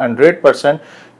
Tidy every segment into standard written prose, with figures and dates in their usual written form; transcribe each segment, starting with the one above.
100%,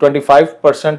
25%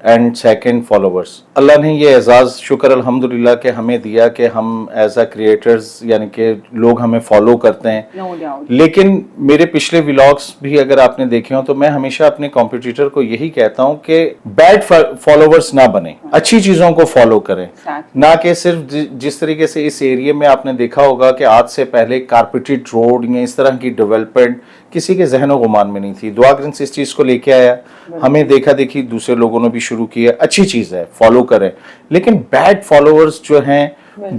and second followers. اللہ نے یہ اعزاز شکر الحمدللہ کہ ہمیں دیا کہ ہم ایز اے کریٹرز یعنی کہ لوگ ہمیں فالو کرتے ہیں. لیکن میرے پچھلے ولاگس بھی اگر آپ نے دیکھے ہوں تو میں ہمیشہ اپنے کمپٹیٹر کو یہی کہتا ہوں کہ بیڈ فالوورس نہ بنیں, اچھی چیزوں کو فالو کریں, نہ کہ صرف جس طریقے سے اس ایریے میں آپ نے دیکھا ہوگا کہ آج سے پہلے کارپیٹڈ روڈ یا اس طرح کی ڈیولپمنٹ کسی کے ذہن و گمان میں نہیں تھی. دعا گرینس اس چیز کو لے کے آیا, ہمیں دیکھا دیکھی دوسرے لوگوں نے بھی شروع کیا, اچھی چیز ہے, فالو کریں. لیکن بیڈ فالوورز جو ہیں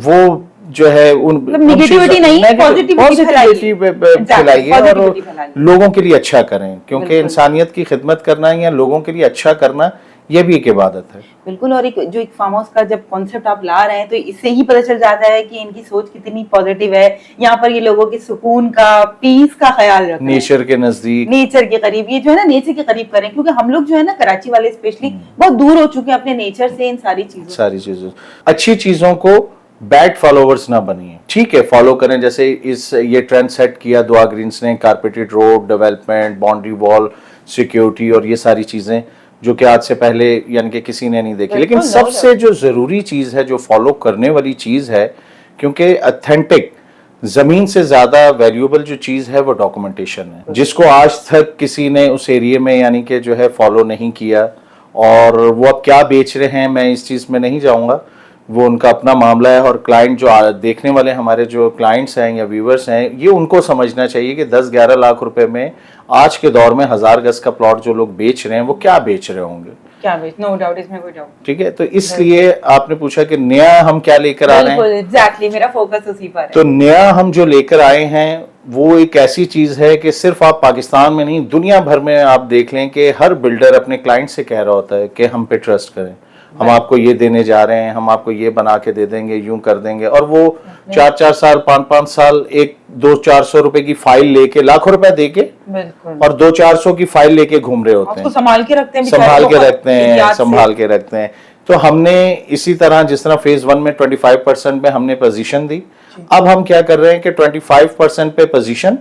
وہ جو ہے نیگیٹیوٹی نہیں پازیٹیوٹی پھیلائیے اور لوگوں کے لیے اچھا کریں, کیونکہ انسانیت کی خدمت کرنا یا لوگوں کے لیے اچھا کرنا یہ بھی ایک عبادت ہے. بالکل. اور جو ایک فارم ہاؤس کا جب کانسیپٹ آپ لا رہے ہیں تو اس سے ہی پتہ چل جاتا ہے کہ ان کی سوچ کتنی پازیٹیو ہے. یہاں پر یہ لوگوں کے سکون کا, پیس کا خیال رکھتے ہیں, نیچر کے نزدیک, نیچر کے قریب. یہ جو ہے نا نیچر کے قریب کریں, کیونکہ ہم لوگ جو ہے نا کراچی والے اسپیشلی بہت دور ہو چکے ہیں اپنے نیچر سے. ان ساری چیزوں اچھی چیزوں کو بیڈ فالوورز نہ بنیے. ٹھیک ہے فالو کریں, جیسے یہ ٹرینڈ سیٹ کیا دعا گرینس نے, کارپیٹڈ روڈ ڈیولپمنٹ, باؤنڈری وال, سیکیورٹی اور یہ ساری چیزیں جو کہ آج سے پہلے یعنی کہ کسی نے نہیں دیکھی. لیکن سب سے جو ضروری چیز ہے, جو فالو کرنے والی چیز ہے, کیونکہ اتھینٹک زمین سے زیادہ ویلیوبل جو چیز ہے وہ ڈاکومنٹیشن ہے, جس کو آج تک کسی نے اس ایریے میں یعنی کہ جو ہے فالو نہیں کیا. اور وہ اب کیا بیچ رہے ہیں میں اس چیز میں نہیں جاؤں گا, وہ ان کا اپنا معاملہ ہے. اور کلائنٹ جو دیکھنے والے ہمارے جو کلائنٹس ہیں یا ویورز ہیں, یہ ان کو سمجھنا چاہیے کہ 10-11 لاکھ روپے میں آج کے دور میں 1000 گز کا پلاٹ جو لوگ بیچ رہے ہیں وہ کیا بیچ رہے ہوں گے. نو ڈاؤٹ, اس میں کوئی ڈاؤٹ. ٹھیک ہے, تو اس لیے آپ نے پوچھا کہ نیا ہم کیا لے کر آ رہے ہیں. ایگزیکٹلی میرا فوکس اسی پر ہے. تو نیا ہم جو لے کر آئے ہیں وہ ایک ایسی چیز ہے کہ صرف آپ پاکستان میں نہیں دنیا بھر میں آپ دیکھ لیں کہ ہر بلڈر اپنے کلائنٹ سے کہہ رہا ہوتا ہے کہ ہم پہ ٹرسٹ کریں, ہم آپ کو یہ دینے جا رہے ہیں, ہم آپ کو یہ بنا کے دے دیں گے, یوں کر دیں گے. اور وہ 4-4 سال 5-5 سال 100-200-400 روپے کی فائل لے کے, لاکھوں روپے دے کے, اور 200-400 کی فائل لے کے گھوم رہے ہوتے ہیں, سنبھال کے رکھتے ہیں. تو ہم نے اسی طرح جس طرح فیز 1 میں 25% پہ ہم نے پوزیشن دی, اب ہم کیا کر رہے ہیں کہ 25% پہ پوزیشن,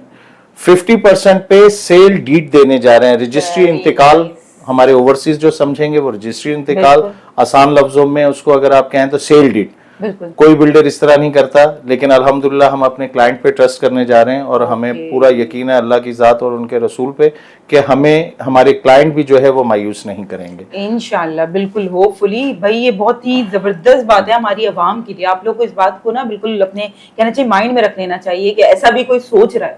50% پہ سیل ڈیڈ دینے جا رہے ہیں. رجسٹری انتقال, ہمارے اوورسیز جو سمجھیں گے وہ رجسٹری انتقال, آسان لفظوں میں اس کو اگر آپ کہیں تو سیل ڈیڈ. کوئی بلڈر اس طرح نہیں کرتا, لیکن الحمدللہ ہم اپنے کلائنٹ پہ ٹرسٹ کرنے جا رہے ہیں, اور ہمیں پورا یقین ہے اللہ کی ذات اور ان کے رسول پہ کہ ہمیں ہمارے کلائنٹ بھی جو ہے وہ مایوس نہیں کریں گے انشاءاللہ. بالکل ہوپ فلی. بھائی یہ بہت ہی زبردست بات ہے ہماری عوام کے لیے. آپ لوگ کو اس بات کو نا بالکل اپنے کہنا چاہیے مائنڈ میں رکھ لینا چاہیے کہ ایسا بھی کوئی سوچ رہا ہے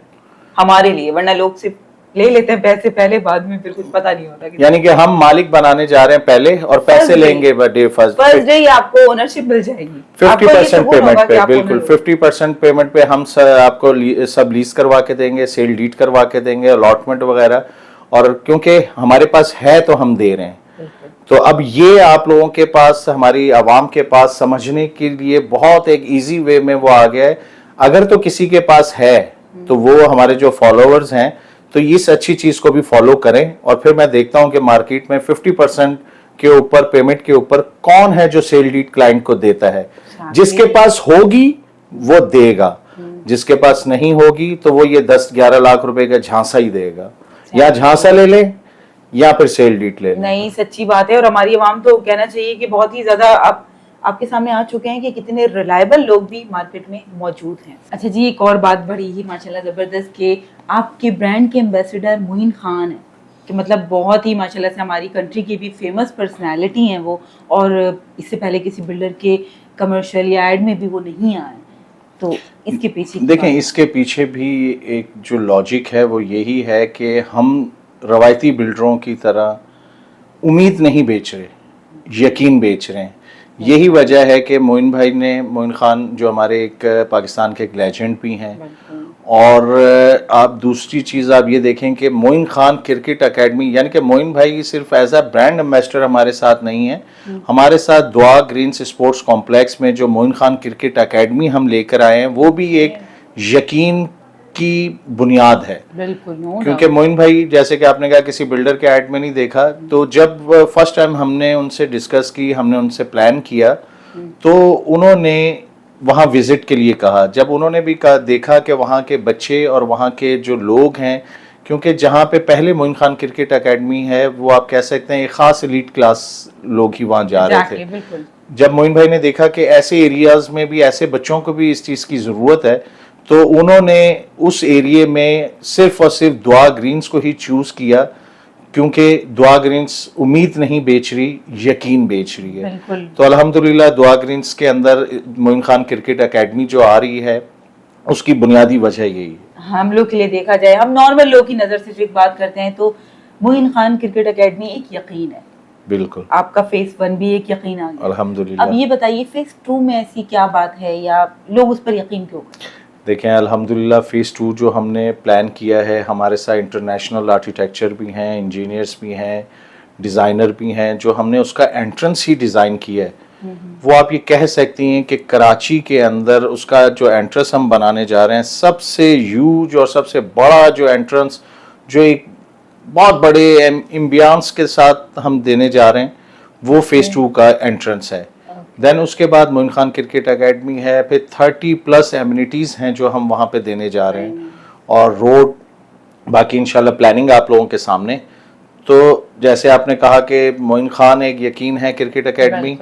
ہمارے لیے, ورنہ لوگ صرف لے لیتے ہیں پیسے پہلے, بعد میں پھر کچھ پتا نہیں ہوتا. یعنی کہ ہم مالک بنانے جا رہے ہیں پہلے, اور پیسے لیں گے فرسٹ ڈے آپ کو اونرشپ مل جائے گی 50% پیمنٹ پہ. بالکل 50% پیمنٹ پہ ہم آپ کو سب لیز کروا کے دیں گے, سیل ڈیڈ کروا کے دیں گے, الاٹمنٹ وغیرہ. اور کیونکہ ہمارے پاس ہے تو ہم دے رہے ہیں. تو اب یہ آپ لوگوں کے پاس, ہماری عوام کے پاس سمجھنے کے لیے بہت ایک ایزی وے میں وہ آ گیا ہے. اگر تو کسی کے پاس ہے تو وہ ہمارے جو فالوورز ہیں تو اس اچھی چیز کو بھی فالو کریں. اور پھر میں دیکھتا ہوں کہ مارکیٹ میں 50% کے اوپر پیمنٹ کے اوپر کون ہے جو سیل ڈیڈ کلائنٹ کو دیتا ہے. جس کے پاس ہوگی وہ دے گا, جس کے پاس نہیں ہوگی تو وہ یہ 10-11 لاکھ روپے کا جھانسا ہی دے گا, یا جھانسا لے لیں یا پھر سیل ڈیڈ لے لیں. نہیں سچی بات ہے. اور ہماری عوام تو کہنا چاہیے کہ بہت ہی زیادہ آپ کے سامنے آ چکے ہیں کہ کتنے ریلائبل لوگ بھی مارکیٹ میں موجود ہیں. اچھا جی, ایک اور بات بڑی ہی ماشاءاللہ زبردست کہ آپ کے برانڈ کے ایمبیسڈر معین خان ہیں, کہ مطلب بہت ہی ماشاءاللہ سے ہماری کنٹری کی بھی فیمس پرسنالٹی ہیں وہ, اور اس سے پہلے کسی بلڈر کے کمرشل یا ایڈ میں بھی وہ نہیں آئے. تو اس کے پیچھے دیکھیں, اس کے پیچھے بھی ایک جو لاجک ہے وہ یہی ہے کہ ہم روایتی بلڈروں کی طرح امید نہیں بیچ رہے, یقین بیچ رہے ہیں. یہی وجہ ہے کہ معین خان جو ہمارے ایک پاکستان کے ایک لیجنڈ بھی ہیں. اور آپ دوسری چیز آپ یہ دیکھیں کہ معین خان کرکٹ اکیڈمی, یعنی کہ معین بھائی صرف ایز اے برانڈ ایمبیسڈر ہمارے ساتھ نہیں ہیں, ہمارے ساتھ دعا گرینس اسپورٹس کمپلیکس میں جو معین خان کرکٹ اکیڈمی ہم لے کر آئے ہیں وہ بھی ایک یقین کی بنیاد ہے. کیونکہ معین بھائی جیسے کہ آپ نے کہا کسی بلڈر کے ایڈ میں نہیں دیکھا, تو جب فرسٹ ٹائم ہم نے ان سے ڈسکس کی, ہم نے ان سے پلان کیا, تو انہوں نے وہاں وزٹ کے لیے کہا. جب انہوں نے بھی دیکھا کہ وہاں کے بچے اور وہاں کے جو لوگ ہیں کیونکہ جہاں پہ پہلے معین خان کرکٹ اکیڈمی ہے وہ آپ کہہ سکتے ہیں ایک خاص ایلیٹ کلاس لوگ ہی وہاں جا رہے تھے. بالکل. جب معین بھائی نے دیکھا کہ ایسے ایریاز میں بھی ایسے بچوں کو بھی اس چیز کی ضرورت ہے تو انہوں نے اس ایریے میں صرف اور صرف دعا گرینز کو ہی چوز کیا, کیونکہ دعا گرینز امید نہیں بیچ رہی, یقین بیچ رہی ہے. بالکل. تو الحمدللہ دعا گرینز کے اندر معین خان کرکٹ اکیڈمی جو آ رہی ہے اس کی بنیادی وجہ یہی ہے. ہم لوگ کے لیے دیکھا جائے, ہم نارمل لوگ کی نظر سے جو ایک بات کرتے ہیں تو معین خان کرکٹ اکیڈمی ایک یقین ہے. بالکل. آپ کا فیس 1 بھی ایک یقین آ گیا الحمدللہ. اب یہ بتائیے فیس 2 میں ایسی کیا بات ہے یا لوگ اس پر یقین کیوں کرتے ہیں؟ دیکھیں الحمدللہ فیس 2 جو ہم نے پلان کیا ہے, ہمارے ساتھ انٹرنیشنل آرکیٹیکچر بھی ہیں, انجینئرز بھی ہیں, ڈیزائنر بھی ہیں, جو ہم نے اس کا انٹرنس ہی ڈیزائن کیا ہے. وہ آپ یہ کہہ سکتی ہیں کہ کراچی کے اندر اس کا جو انٹرنس ہم بنانے جا رہے ہیں سب سے ہیوج اور سب سے بڑا جو انٹرنس جو ایک بہت بڑے ایمبیانس کے ساتھ ہم دینے جا رہے ہیں وہ فیس 2 کا انٹرنس ہے. دین اس کے بعد معین خان کرکٹ اکیڈمی ہے, پھر 30+ ایمینٹیز ہیں جو ہم وہاں پہ دینے جا رہے ہیں, اور روڈ باقی انشاءاللہ پلاننگ آپ لوگوں کے سامنے. تو جیسے آپ نے کہا کہ معین خان ایک یقین ہے کرکٹ اکیڈمی,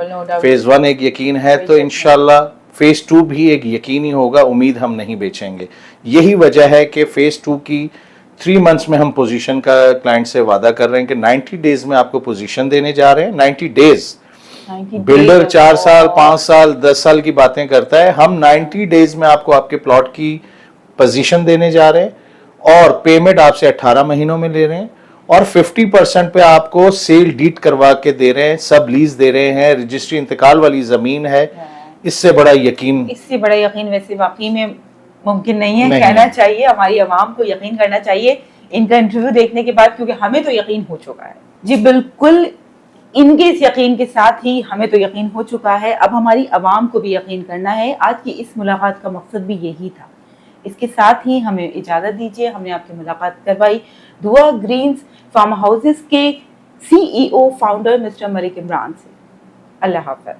فیز 1 ایک یقین ہے, تو انشاءاللہ فیز 2 بھی ایک یقین ہی ہوگا, امید ہم نہیں بیچیں گے. یہی وجہ ہے کہ فیز 2 کی 3 منتھس میں ہم پوزیشن کا کلائنٹ سے وعدہ کر رہے ہیں کہ 90 ڈیز میں آپ کو پوزیشن دینے جا رہے ہیں. 90 ڈیز. بلڈر 4 سال 5 سال 10 سال کی باتیں کرتا ہے, ہم 90 ڈیز میں آپ کو آپ کے پلاٹ کی پوزیشن دینے جا رہے ہیں, اور پیمنٹ آپ سے 18 مہینوں میں لے رہے ہیں, اور 50% پہ آپ کو سیل ڈیٹ کروا کے دے رہے ہیں, سب لیز دے رہے ہیں, رجسٹری انتقال والی زمین ہے. اس سے بڑا یقین ویسے واقعی میں ممکن نہیں ہے. کہنا چاہیے ہماری عوام کو یقین کرنا چاہیے ان کا انٹرویو دیکھنے کے بعد, کیونکہ ہمیں تو یقین ہو چکا ہے. جی بالکل, ان کے اس یقین کے ساتھ ہی ہمیں تو یقین ہو چکا ہے, اب ہماری عوام کو بھی یقین کرنا ہے. آج کی اس ملاقات کا مقصد بھی یہی تھا. اس کے ساتھ ہی ہمیں اجازت دیجیے, ہم نے آپ کی ملاقات کروائی دعا گرینز فارم ہاؤسز کے CEO فاؤنڈر مسٹر ملک عمران سے. اللہ حافظ.